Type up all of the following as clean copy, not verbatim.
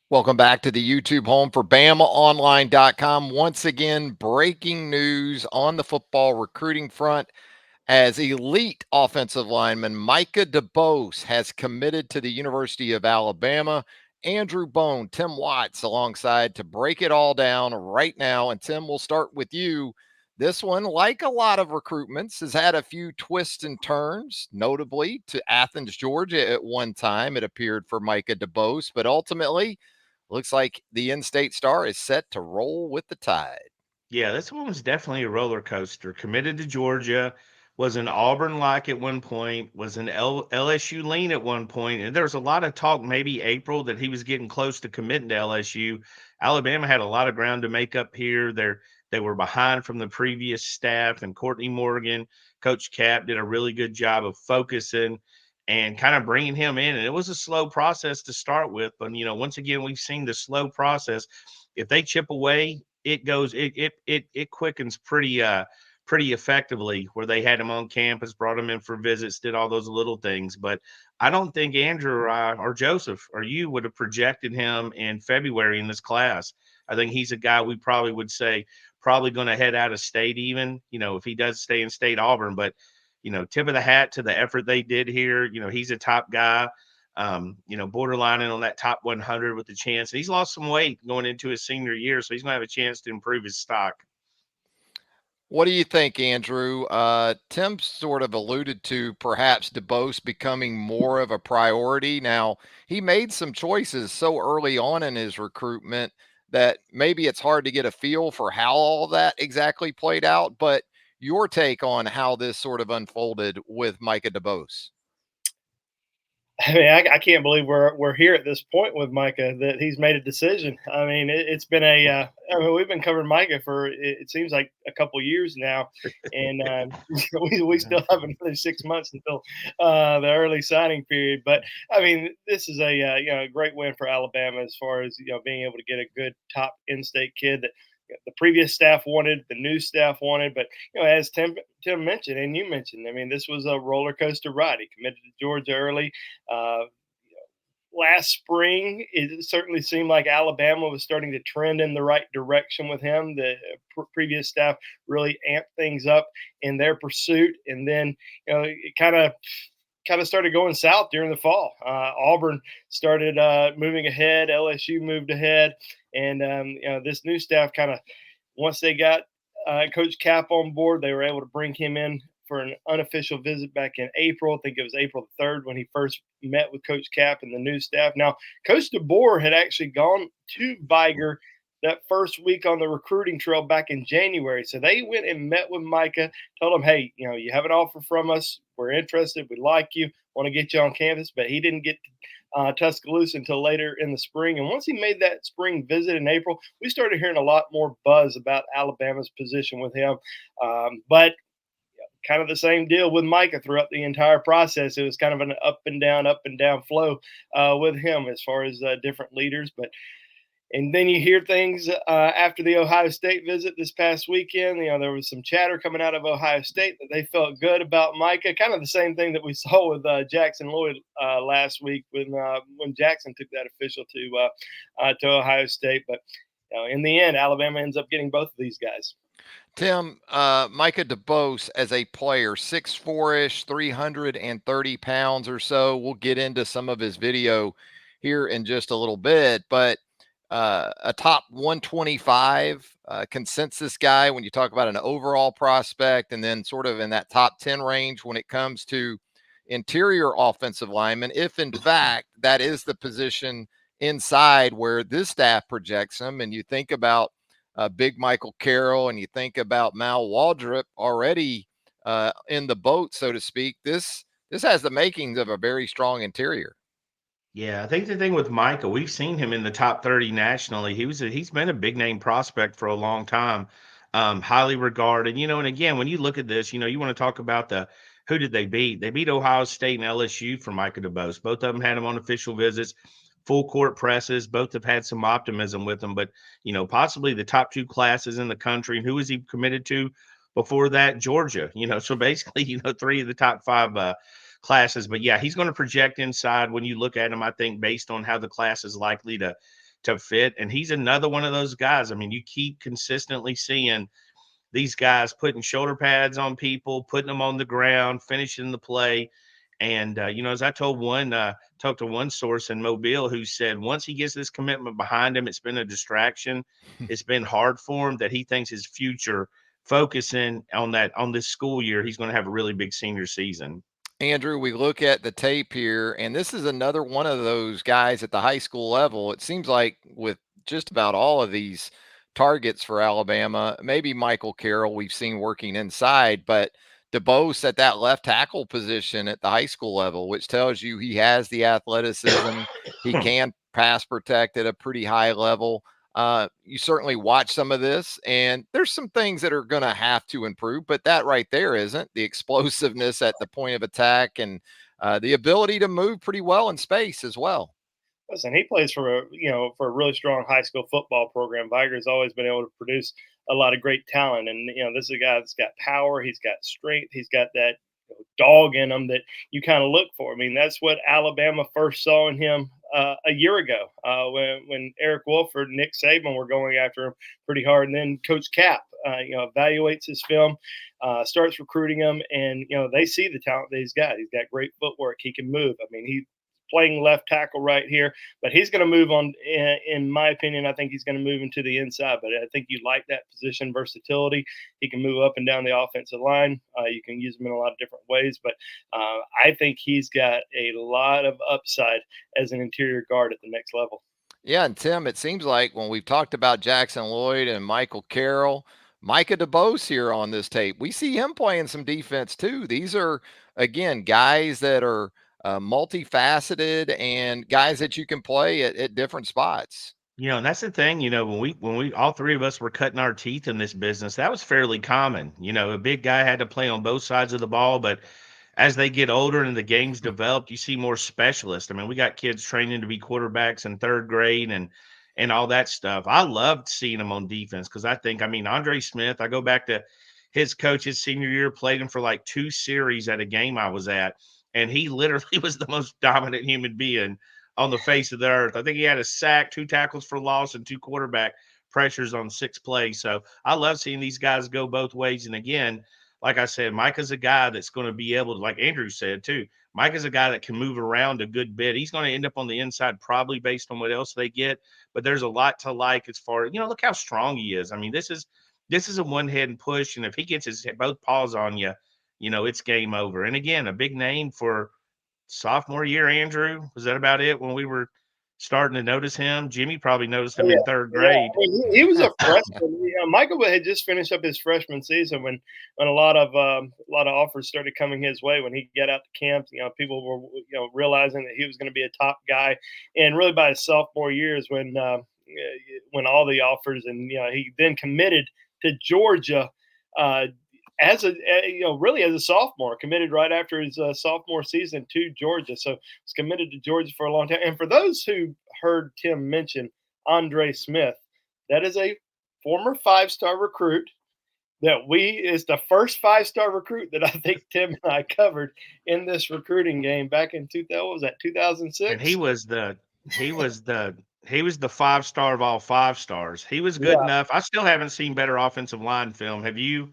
Welcome back to the YouTube home for BamaOnline.com. Once again, breaking news on the football recruiting front as elite offensive lineman Micah DeBose has committed to the University of Alabama. Andrew Bone, Tim Watts alongside to break it all down right now. And Tim, we'll start with you. This one, like a lot of recruitments, has had a few twists and turns, notably to Athens, Georgia at one time. It appeared for Micah DeBose, but ultimately, looks like the in-state star is set to roll with the tide. Yeah, this one was definitely a roller coaster. Committed to Georgia, was an Auburn like at one point, was an LSU lean at one point, and there was a lot of talk maybe April that he was getting close to committing to LSU. Alabama had a lot of ground to make up here. They were behind from the previous staff, and Courtney Morgan, Coach Cap, did a really good job of focusing and kind of bringing him in. And it was a slow process to start with, but once again, we've seen the slow process. If they chip away, it quickens pretty effectively, where they had him on campus, brought him in for visits, did all those little things. But I don't think Andrew or Joseph or you would have projected him in February in this class. I think he's a guy we probably would say probably going to head out of state, even if he does stay in state Auburn. But tip of the hat to the effort they did here. He's a top guy. Borderlining on that top 100 with the chance. And he's lost some weight going into his senior year, so he's going to have a chance to improve his stock. What do you think, Andrew? Tim sort of alluded to perhaps DeBose becoming more of a priority. Now, he made some choices so early on in his recruitment that maybe it's hard to get a feel for how all that exactly played out. But your take on how this sort of unfolded with Micah DeBose? I mean, I can't believe we're here at this point with Micah that he's made a decision. I mean, it's been I mean, we've been covering Micah for it seems like a couple years now, and we still have another 6 months until the early signing period. But I mean, this is a great win for Alabama as far as being able to get a good top in-state kid that the previous staff wanted, the new staff wanted, but as Tim mentioned, and you mentioned, I mean, this was a roller coaster ride. He committed to Georgia early. Uh, Last spring, it certainly seemed like Alabama was starting to trend in the right direction with him. The previous staff really amped things up in their pursuit, and then it kind of started going south during the fall. Auburn started moving ahead. LSU moved ahead, and this new staff kind of once they got Coach Cap on board, they were able to bring him in for an unofficial visit back in April. I think it was April the 3rd when he first met with Coach Cap and the new staff. Now, Coach DeBoer had actually gone to Vigor that first week on the recruiting trail back in January. So they went and met with Micah, told him, hey, you have an offer from us. We're interested. We like you. Want to get you on campus. But he didn't get Tuscaloosa until later in the spring. And once he made that spring visit in April, we started hearing a lot more buzz about Alabama's position with him. But kind of the same deal with Micah throughout the entire process. It was kind of an up and down flow with him as far as different leaders. But and then you hear things after the Ohio State visit this past weekend. There was some chatter coming out of Ohio State that they felt good about Micah. Kind of the same thing that we saw with Jackson Lloyd last week when Jackson took that official to Ohio State. But in the end, Alabama ends up getting both of these guys. Tim, Micah DeBose as a player, 6'4" ish, 330 pounds or so. We'll get into some of his video here in just a little bit, but a top 125 consensus guy when you talk about an overall prospect, and then sort of in that top 10 range when it comes to interior offensive linemen, if in fact that is the position inside where this staff projects him. And you think about Big Michael Carroll, and you think about Mal Waldrop already in the boat, so to speak. This has the makings of a very strong interior. Yeah, I think the thing with Michael, we've seen him in the top 30 nationally. He's been a big name prospect for a long time, highly regarded. And again, when you look at this, you want to talk about the who did they beat? They beat Ohio State and LSU for Micah DeBose. Both of them had him on official visits, full court presses. Both have had some optimism with them, but possibly the top two classes in the country. And who was he committed to before that? Georgia. So basically, three of the top five classes. But yeah, he's going to project inside when you look at him, I think, based on how the class is likely to to fit. And he's another one of those guys. I mean, you keep consistently seeing these guys putting shoulder pads on people, putting them on the ground, finishing the play. And, as I told talked to one source in Mobile who said once he gets this commitment behind him, it's been a distraction. It's been hard for him, that he thinks his future focusing on this school year, he's going to have a really big senior season. Andrew, we look at the tape here, and this is another one of those guys at the high school level. It seems like with just about all of these targets for Alabama, maybe Michael Carroll we've seen working inside, but DeBose at that left tackle position at the high school level, which tells you he has the athleticism. He can pass protect at a pretty high level. You certainly watch some of this, and there's some things that are going to have to improve, but that right there isn't the explosiveness at the point of attack and the ability to move pretty well in space as well. Listen, he plays for a really strong high school football program. Vigor's always been able to produce a lot of great talent, and this is a guy that's got power. He's got strength. He's got that dog in him that you kind of look for. I mean, that's what Alabama first saw in him a year ago when Eric Wolford and Nick Saban were going after him pretty hard, and then Coach Cap, evaluates his film, starts recruiting him, and they see the talent that he's got. He's got great footwork. He can move. I mean, he playing left tackle right here, but he's going to move on. In my opinion, I think he's going to move into the inside, but I think you like that position versatility. He can move up and down the offensive line. You can use him in a lot of different ways, but I think he's got a lot of upside as an interior guard at the next level. Yeah, and Tim, it seems like when we've talked about Jackson Lloyd and Michael Carroll, Micah DeBose here on this tape, we see him playing some defense too. These are, again, guys that are multifaceted and guys that you can play at different spots. And that's the thing, when we all three of us were cutting our teeth in this business, that was fairly common. A big guy had to play on both sides of the ball, but as they get older and the game's developed, you see more specialists. I mean, we got kids training to be quarterbacks in third grade and all that stuff. I loved seeing them on defense because Andre Smith, I go back to his coach his senior year, played him for like 2 series at a game I was at, and he literally was the most dominant human being on the face of the earth. I think he had a sack, 2 tackles for loss, and 2 quarterback pressures on 6 plays. So I love seeing these guys go both ways. And again, like I said, Micah's a guy that's going to be able to, like Andrew said too, Micah's a guy that can move around a good bit. He's going to end up on the inside probably based on what else they get, but there's a lot to like as far as, look how strong he is. I mean, this is a one-hand push, and if he gets his both paws on you, it's game over. And again, a big name for sophomore year. Andrew, was that about it when we were starting to notice him? Jimmy probably noticed him in 3rd grade. Yeah. I mean, he was a freshman. Michael had just finished up his freshman season when a lot of offers started coming his way. When he got out to camp, people were realizing that he was going to be a top guy. And really by his sophomore year is when all the offers, and he then committed to Georgia. As a sophomore, committed right after his sophomore season to Georgia. So he's committed to Georgia for a long time. And for those who heard Tim mention Andre Smith, that is a former 5-star recruit that is the first 5-star recruit that I think Tim and I covered in this recruiting game back in 2006? And he was the 5-star of all 5-stars. He was good enough. I still haven't seen better offensive line film. Have you?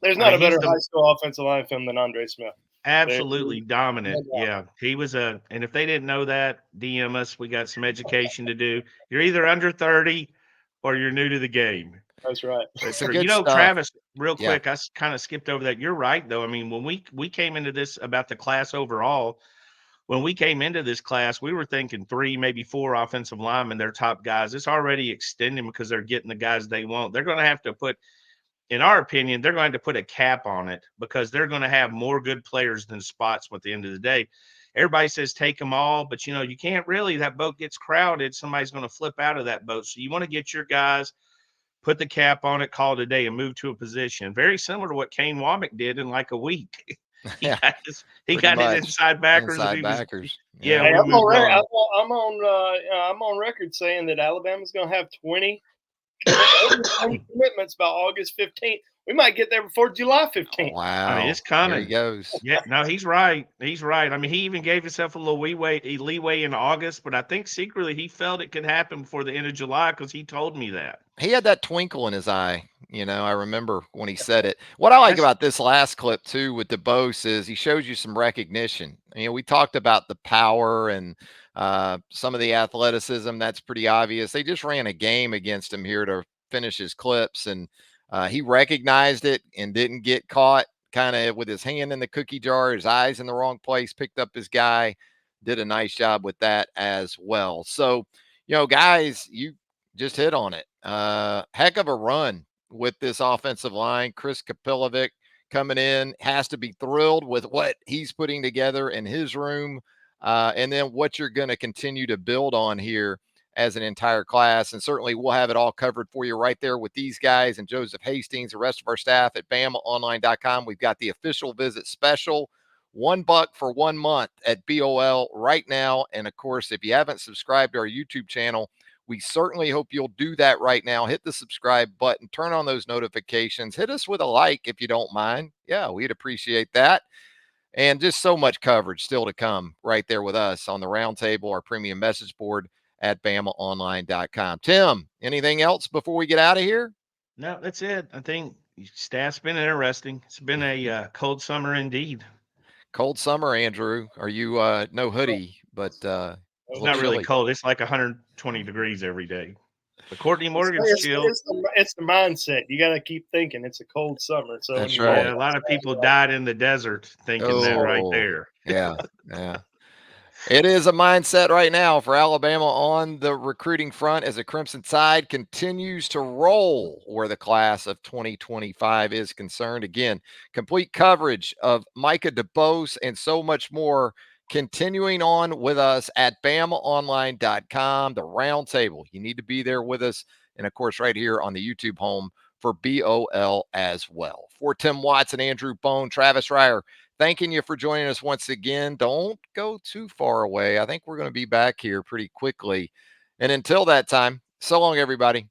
There's not a better high school offensive line film than Andre Smith. Absolutely dominant. Yeah, he was and if they didn't know that, DM us. We got some education to do. You're either under 30 or you're new to the game. That's right. Travis, real quick, I kind of skipped over that. You're right, though. I mean, when we came into this about the class overall, when we came into this class, we were thinking 3, maybe 4 offensive linemen, they're top guys. It's already extending because they're getting the guys they want. They're going to have to put, in our opinion, they're going to put a cap on it because they're going to have more good players than spots at the end of the day. Everybody says take them all, but you can't really. That boat gets crowded. Somebody's going to flip out of that boat. So you want to get your guys, put the cap on it, call it a day, and move to a position. Very similar to what Kane Womack did in like a week. He got his inside backers. Yeah, hey, I'm on record saying that Alabama's going to have 20 commitments by August 15th. we might get there before July 15th. Wow. I mean, it's There he coming. goes. Yeah, no, he's right. He's right. I mean, he even gave himself a little leeway in August, but I think secretly he felt it could happen before the end of July because he told me that. He had that twinkle in his eye. I remember when he said it. What I like That's about this last clip too with DeBose is he shows you some recognition. We talked about the power and some of the athleticism. That's pretty obvious. They just ran a game against him here to finish his clips, and he recognized it and didn't get caught kind of with his hand in the cookie jar, his eyes in the wrong place, picked up his guy, did a nice job with that as well. So, guys, you just hit on it. Heck of a run with this offensive line. Chris Kapilovic coming in has to be thrilled with what he's putting together in his room, and then what you're going to continue to build on here as an entire class. And certainly we'll have it all covered for you right there with these guys and Joseph Hastings, the rest of our staff at BamaOnline.com. We've got the official visit special. $1 for 1 month at BOL right now. And of course, if you haven't subscribed to our YouTube channel, we certainly hope you'll do that right now. Hit the subscribe button, turn on those notifications, hit us with a like if you don't mind. Yeah, we'd appreciate that. And just so much coverage still to come right there with us on the roundtable, our premium message board at BamaOnline.com. Tim, anything else before we get out of here? No, that's it. I think staff's been interesting. It's been a cold summer indeed. Cold summer, Andrew. Are you no hoodie, but It's not really cold. It's like 120 degrees every day. But Courtney Morgan's chill. It's the mindset. You got to keep thinking it's a cold summer. So that's right. Yeah, a lot of people died in the desert thinking that right there. Yeah, yeah. It is a mindset right now for Alabama on the recruiting front as the Crimson Tide continues to roll where the class of 2025 is concerned. Again, complete coverage of Micah DeBose and so much more continuing on with us at BamaOnline.com, the roundtable. You need to be there with us. And of course, right here on the YouTube home for BOL as well. For Tim Watts and Andrew Bone, Travis Reier, thanking you for joining us once again. Don't go too far away. I think we're going to be back here pretty quickly. And until that time, so long, everybody.